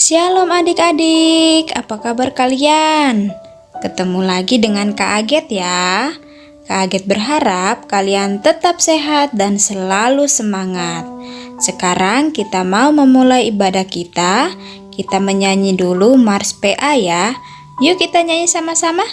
Shalom adik-adik, apa kabar kalian? Ketemu lagi dengan Kak Aget ya. Kak Aget berharap kalian tetap sehat dan selalu semangat. Sekarang kita mau memulai ibadah kita. Kita menyanyi dulu Mars PA ya. Yuk kita nyanyi sama-sama.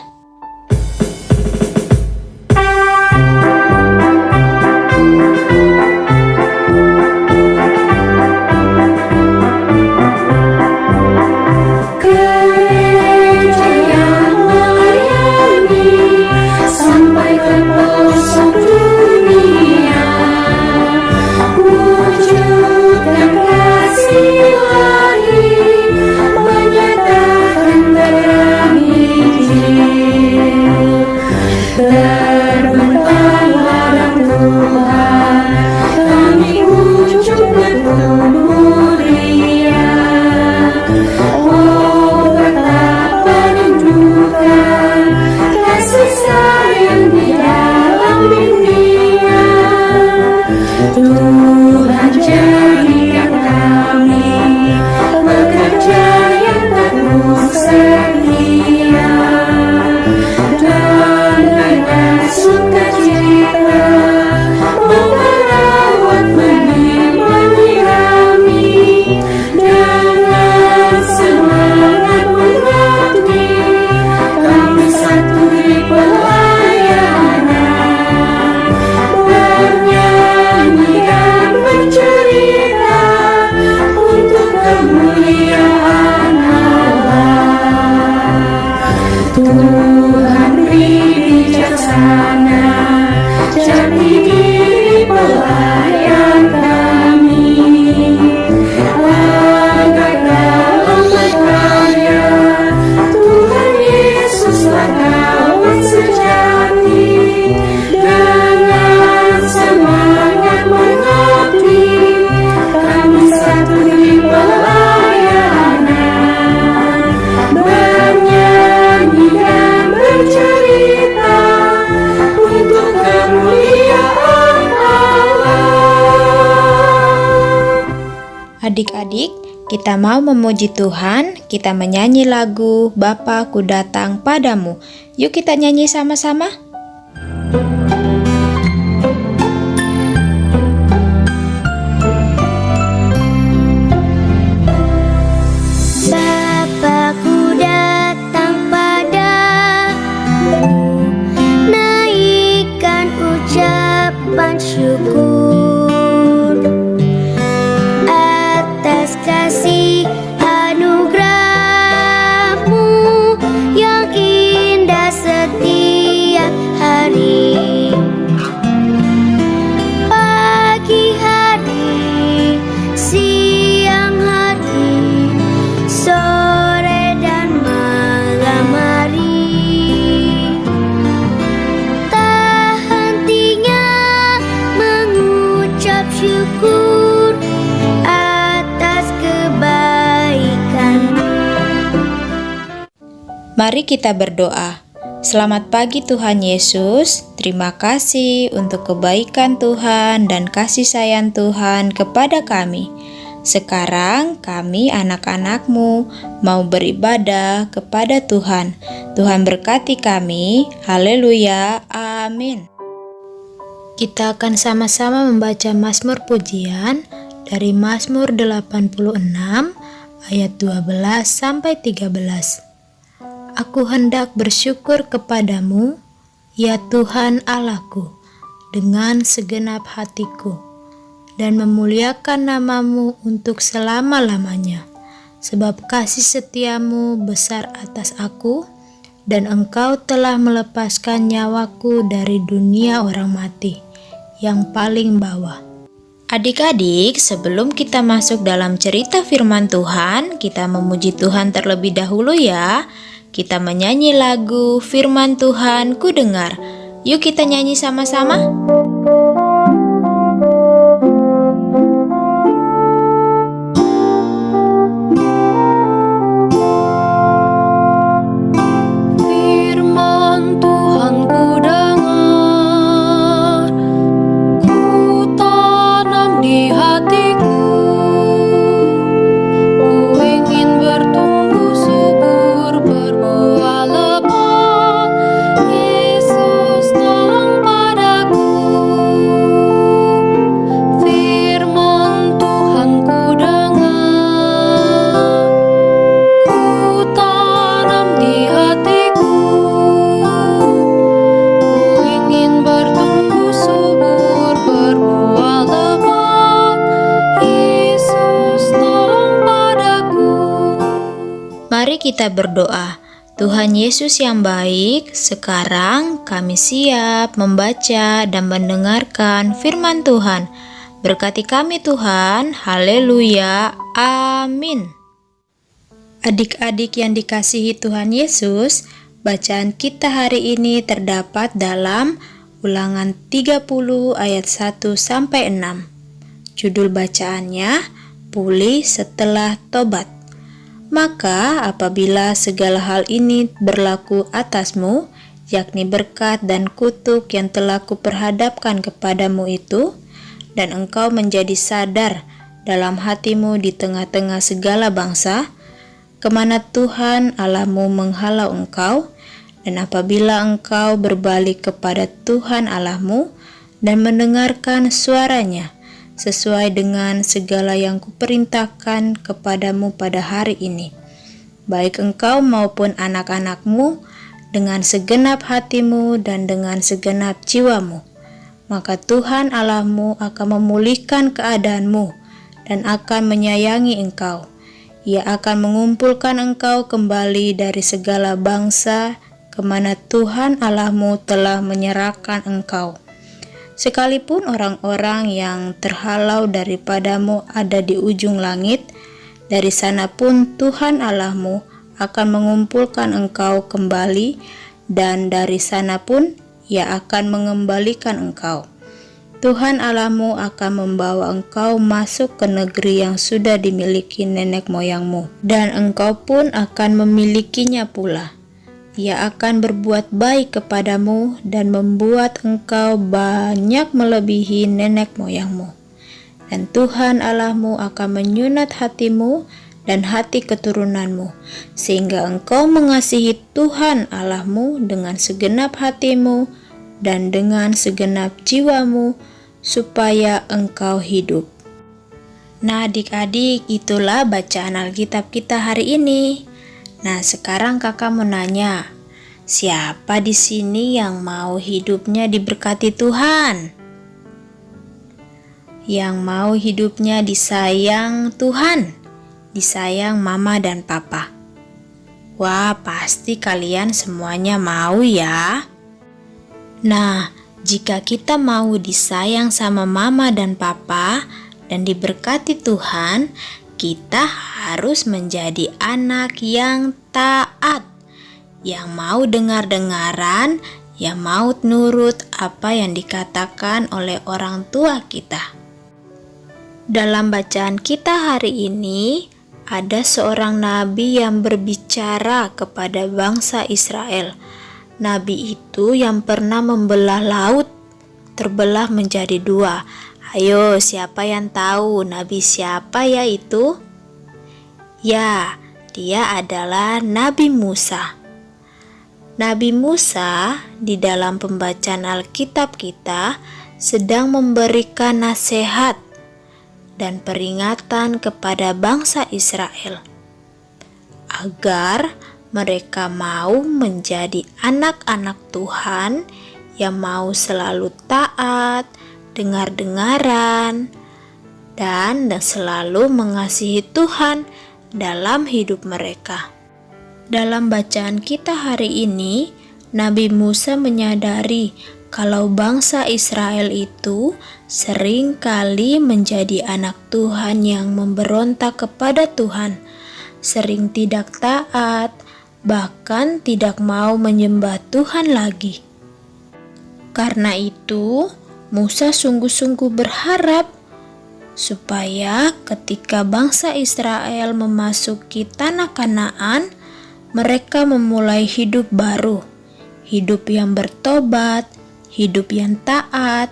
Adik-adik, kita mau memuji Tuhan, kita menyanyi lagu Bapa Ku Datang Padamu. Yuk kita nyanyi sama-sama. Bapa-Ku datang padamu, naikkan ucapan syukur atas kasih anugerah-Mu yang indah setiap hari. Pagi hari, siang hari, sore dan malam hari, tak hentinya mengucap syukur atas kebaikan-Mu. Mari kita berdoa. Selamat pagi Tuhan Yesus, terima kasih untuk kebaikan Tuhan dan kasih sayang Tuhan kepada kami. Sekarang kami anak-anak-Mu mau beribadah kepada Tuhan. Tuhan berkati kami, haleluya, amin. Kita akan sama-sama membaca Mazmur Pujian dari Mazmur 86 ayat 12 sampai 13. Aku hendak bersyukur kepadamu, ya Tuhan Allahku, dengan segenap hatiku, dan memuliakan nama-Mu untuk selama-lamanya. Sebab kasih setia-Mu besar atas aku, dan Engkau telah melepaskan nyawaku dari dunia orang mati, yang paling bawah. Adik-adik, sebelum kita masuk dalam cerita firman Tuhan, kita memuji Tuhan terlebih dahulu ya. Kita menyanyi lagu Firman Tuhan Ku Dengar. Yuk kita nyanyi sama-sama. Firman Tuhan ku dengar, ku tanam di hatiku, ku ingin Mari kita berdoa. Tuhan Yesus yang baik, sekarang kami siap membaca dan mendengarkan firman Tuhan. Berkati kami Tuhan, haleluya, amin. Adik-adik yang dikasihi Tuhan Yesus, bacaan kita hari ini terdapat dalam Ulangan 30 ayat 1-6. Judul bacaannya, Pulih setelah tobat. Maka apabila segala hal ini berlaku atasmu, yakni berkat dan kutuk yang telah kuperhadapkan kepadamu itu, dan engkau menjadi sadar dalam hatimu di tengah-tengah segala bangsa, kemana Tuhan Allahmu menghalau engkau, dan apabila engkau berbalik kepada Tuhan Allahmu dan mendengarkan suaranya, sesuai dengan segala yang kuperintahkan kepadamu pada hari ini, baik engkau maupun anak-anakmu, dengan segenap hatimu dan dengan segenap jiwamu, maka Tuhan Allahmu akan memulihkan keadaanmu dan akan menyayangi engkau. Ia akan mengumpulkan engkau kembali dari segala bangsa kemana Tuhan Allahmu telah menyerahkan engkau. Sekalipun orang-orang yang terhalau daripadamu ada di ujung langit, dari sana pun Tuhan Allahmu akan mengumpulkan engkau kembali, dan dari sana pun Ia akan mengembalikan engkau. Tuhan Allahmu akan membawa engkau masuk ke negeri yang sudah dimiliki nenek moyangmu, dan engkau pun akan memilikinya pula. Ia akan berbuat baik kepadamu dan membuat engkau banyak melebihi nenek moyangmu. Dan Tuhan Allahmu akan menyunat hatimu dan hati keturunanmu, sehingga engkau mengasihi Tuhan Allahmu dengan segenap hatimu dan dengan segenap jiwamu, supaya engkau hidup. Nah adik-adik, itulah bacaan Alkitab kita hari ini. Nah, sekarang kakak mau nanya, siapa di sini yang mau hidupnya diberkati Tuhan? Yang mau hidupnya disayang Tuhan, disayang mama dan papa? Wah, pasti kalian semuanya mau ya. Nah, jika kita mau disayang sama mama dan papa dan diberkati Tuhan, kita harus menjadi anak yang taat, yang mau dengar-dengaran, yang mau nurut apa yang dikatakan oleh orang tua kita. Dalam bacaan kita hari ini, ada seorang nabi yang berbicara kepada bangsa Israel. Nabi itu yang pernah membelah laut, terbelah menjadi dua. Ayo, siapa yang tahu nabi siapa ya itu? Ya, dia adalah Nabi Musa. Nabi Musa di dalam pembacaan Alkitab kita sedang memberikan nasihat dan peringatan kepada bangsa Israel agar mereka mau menjadi anak-anak Tuhan yang mau selalu taat, dengar-dengaran, dan selalu mengasihi Tuhan dalam hidup mereka. Dalam bacaan kita hari ini, Nabi Musa menyadari kalau bangsa Israel itu sering kali menjadi anak Tuhan yang memberontak kepada Tuhan, sering tidak taat, bahkan tidak mau menyembah Tuhan lagi. Karena itu, Musa sungguh-sungguh berharap supaya ketika bangsa Israel memasuki tanah Kanaan, mereka memulai hidup baru, hidup yang bertobat, hidup yang taat,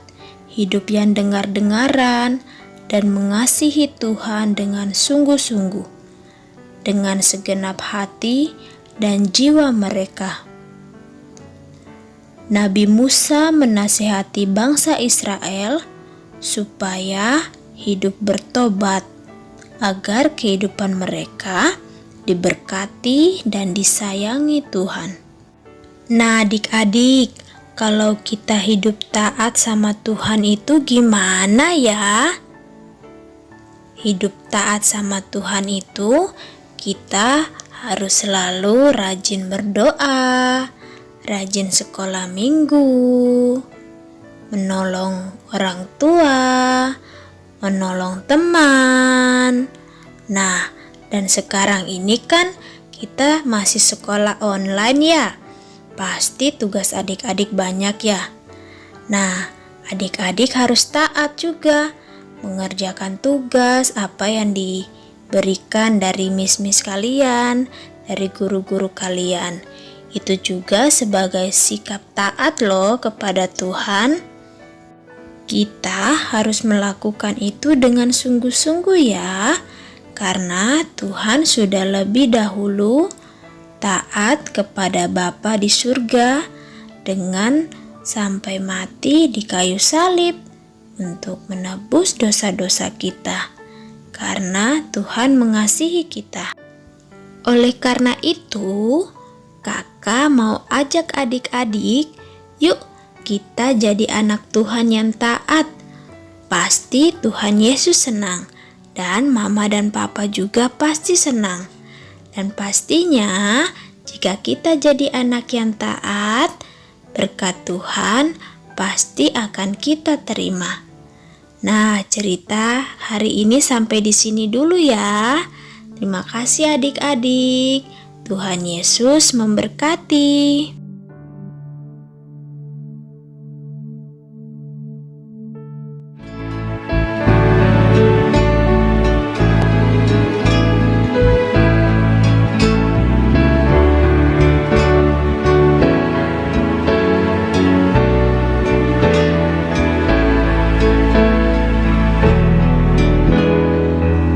hidup yang dengar-dengaran, dan mengasihi Tuhan dengan sungguh-sungguh, dengan segenap hati dan jiwa mereka. Nabi Musa menasihati bangsa Israel supaya hidup bertobat, agar kehidupan mereka diberkati dan disayangi Tuhan. Nah adik-adik, kalau kita hidup taat sama Tuhan itu gimana ya? Hidup taat sama Tuhan itu kita harus selalu rajin berdoa, rajin sekolah minggu, menolong orang tua, menolong teman. Nah, dan sekarang ini kan kita masih sekolah online ya. Pasti tugas adik-adik banyak ya. Nah, adik-adik harus taat juga mengerjakan tugas apa yang diberikan dari miss-miss kalian, dari guru-guru kalian. Itu juga sebagai sikap taat loh kepada Tuhan. Kita harus melakukan itu dengan sungguh-sungguh ya, karena Tuhan sudah lebih dahulu taat kepada Bapa di surga dengan sampai mati di kayu salib untuk menebus dosa-dosa kita, karena Tuhan mengasihi kita. Oleh karena itu, kakak mau ajak adik-adik, yuk kita jadi anak Tuhan yang taat. Pasti Tuhan Yesus senang, dan mama dan papa juga pasti senang. Dan pastinya jika kita jadi anak yang taat, berkat Tuhan pasti akan kita terima. Nah, cerita hari ini sampai di sini dulu ya. Terima kasih adik-adik. Tuhan Yesus memberkati.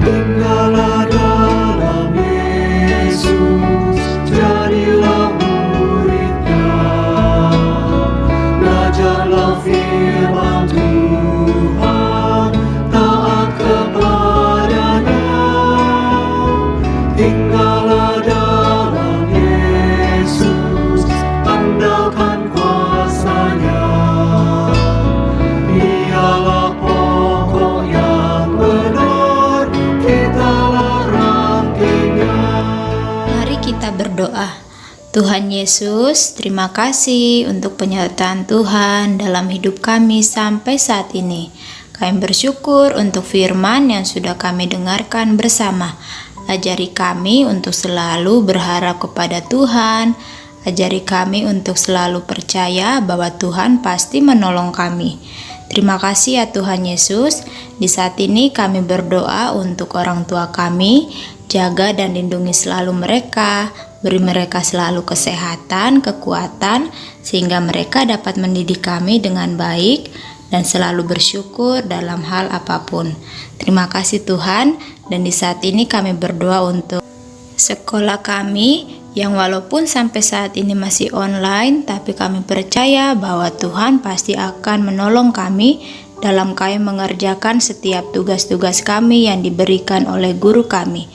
Tinggallah dalam Yesus, jadilah murid-Nya. Belajarlah firman Tuhan, taat kepada-Nya. Tinggallah dalam Yesus, andalkan kuasa-Nya. Ialah pokok yang benar, kitalah rantingnya. Mari kita berdoa. Tuhan Yesus, terima kasih untuk penyertaan Tuhan dalam hidup kami sampai saat ini. Kami bersyukur untuk firman yang sudah kami dengarkan bersama. Ajari kami untuk selalu berharap kepada Tuhan. Ajari kami untuk selalu percaya bahwa Tuhan pasti menolong kami. Terima kasih ya Tuhan Yesus. Di saat ini kami berdoa untuk orang tua kami. Jaga dan lindungi selalu mereka. Beri mereka selalu kesehatan, kekuatan, sehingga mereka dapat mendidik kami dengan baik dan selalu bersyukur dalam hal apapun. Terima kasih Tuhan. Dan di saat ini kami berdoa untuk sekolah kami yang walaupun sampai saat ini masih online, tapi kami percaya bahwa Tuhan pasti akan menolong kami dalam kami mengerjakan setiap tugas-tugas kami yang diberikan oleh guru kami.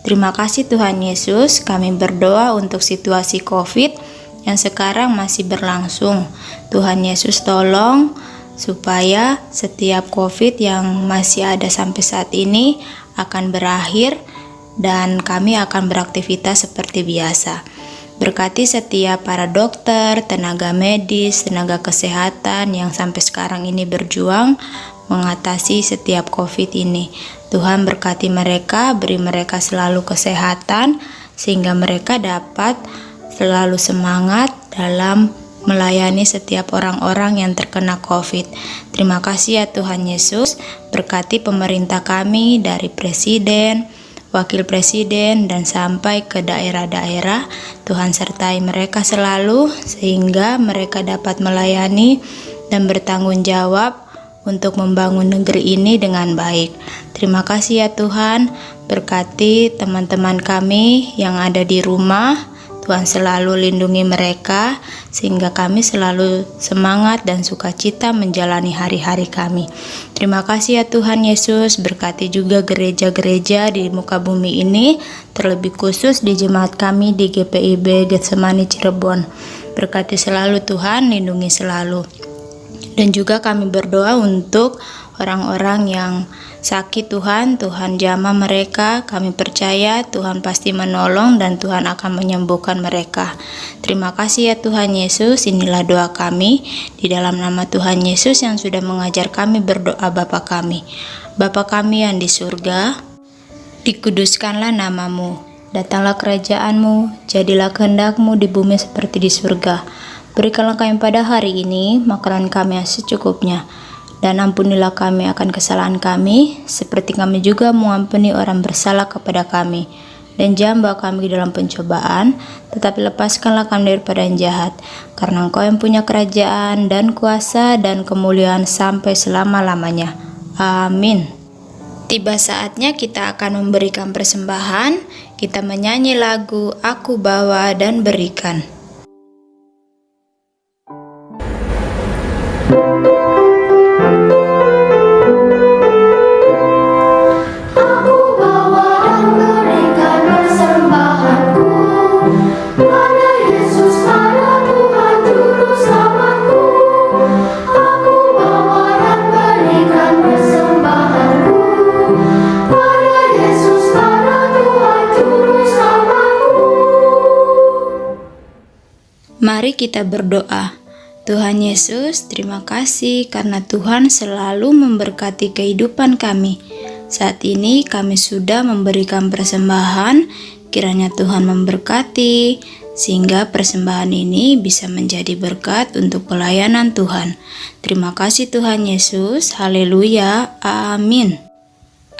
Terima kasih Tuhan Yesus. Kami berdoa untuk situasi COVID yang sekarang masih berlangsung. Tuhan Yesus tolong supaya setiap COVID yang masih ada sampai saat ini akan berakhir dan kami akan beraktivitas seperti biasa. Berkati setiap para dokter, tenaga medis, tenaga kesehatan yang sampai sekarang ini berjuang mengatasi setiap COVID ini. Tuhan berkati mereka, beri mereka selalu kesehatan sehingga mereka dapat selalu semangat dalam melayani setiap orang-orang yang terkena COVID. Terima kasih ya Tuhan Yesus. Berkati pemerintah kami dari presiden, wakil presiden, dan sampai ke daerah-daerah. Tuhan sertai mereka selalu sehingga mereka dapat melayani dan bertanggung jawab untuk membangun negeri ini dengan baik. Terima kasih ya Tuhan. Berkati teman-teman kami yang ada di rumah. Tuhan selalu lindungi mereka sehingga kami selalu semangat dan sukacita menjalani hari-hari kami. Terima kasih ya Tuhan Yesus. Berkati juga gereja-gereja di muka bumi ini, terlebih khusus di jemaat kami di GPIB Getsemani Cirebon. Berkati selalu Tuhan, lindungi selalu. Dan juga kami berdoa untuk orang-orang yang sakit Tuhan jamah mereka. Kami percaya Tuhan pasti menolong dan Tuhan akan menyembuhkan mereka. Terima kasih ya Tuhan Yesus, inilah doa kami di dalam nama Tuhan Yesus yang sudah mengajar kami berdoa Bapa kami. Bapa kami yang di surga, dikuduskanlah namamu, datanglah kerajaanmu, jadilah kehendak-Mu di bumi seperti di surga. Berikanlah kami pada hari ini makanan kami yang secukupnya, dan ampunilah kami akan kesalahan kami, seperti kami juga mengampuni orang bersalah kepada kami. Dan jangan bawa kami ke dalam pencobaan, tetapi lepaskanlah kami daripada yang jahat, karena Engkau yang punya kerajaan dan kuasa dan kemuliaan sampai selama-lamanya. Amin. Tiba saatnya kita akan memberikan persembahan. Kita menyanyi lagu Aku Bawa dan Berikan. Aku bawa dan berikan persembahanku pada Yesus, pada Tuhan Juru Selamatku. Aku bawa dan berikan persembahanku pada Yesus, pada Tuhan Juru Selamatku. Mari kita berdoa. Tuhan Yesus, terima kasih karena Tuhan selalu memberkati kehidupan kami. Saat ini kami sudah memberikan persembahan, kiranya Tuhan memberkati, sehingga persembahan ini bisa menjadi berkat untuk pelayanan Tuhan. Terima kasih Tuhan Yesus, haleluya, amin.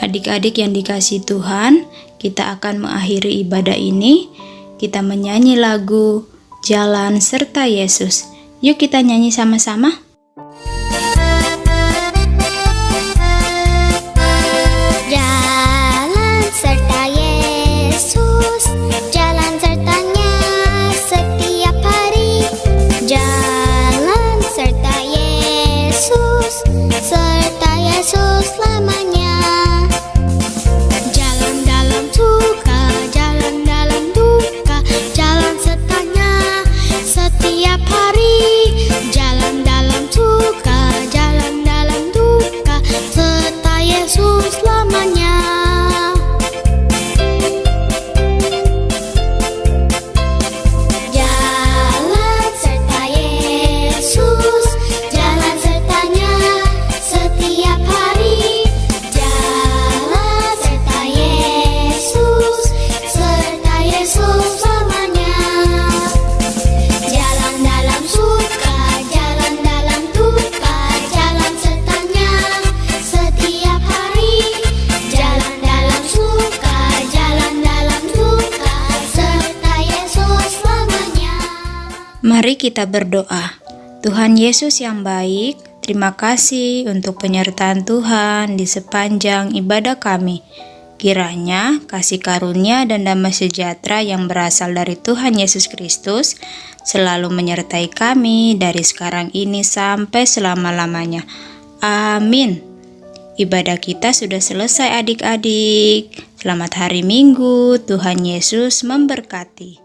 Adik-adik yang dikasihi Tuhan, kita akan mengakhiri ibadah ini. Kita menyanyi lagu Jalan Serta Yesus. Yuk kita nyanyi sama-sama. Jalan serta Yesus, jalan sertanya setiap hari. Jalan serta Yesus, serta Yesus selamanya. Jalan dalam suka, jalan dalam duka, jalan sertanya setiap hari. Jalan dalam suka, jalan dalam duka, serta Yesus selamanya. Jalan serta Yesus, jalan sertanya setiap hari. Jalan serta Yesus, serta Yesus selamanya. Jalan dalam suka, jalan dalam duka, jalan sertanya setiap hari. Jalan dalam suka, jalan dalam duka, serta Yesus selamanya. Mari kita berdoa. Tuhan Yesus yang baik, terima kasih untuk penyertaan Tuhan di sepanjang ibadah kami. Kiranya kasih karunia dan damai sejahtera yang berasal dari Tuhan Yesus Kristus selalu menyertai kami dari sekarang ini sampai selama-lamanya. Amin. Ibadah kita sudah selesai adik-adik. Selamat hari Minggu, Tuhan Yesus memberkati.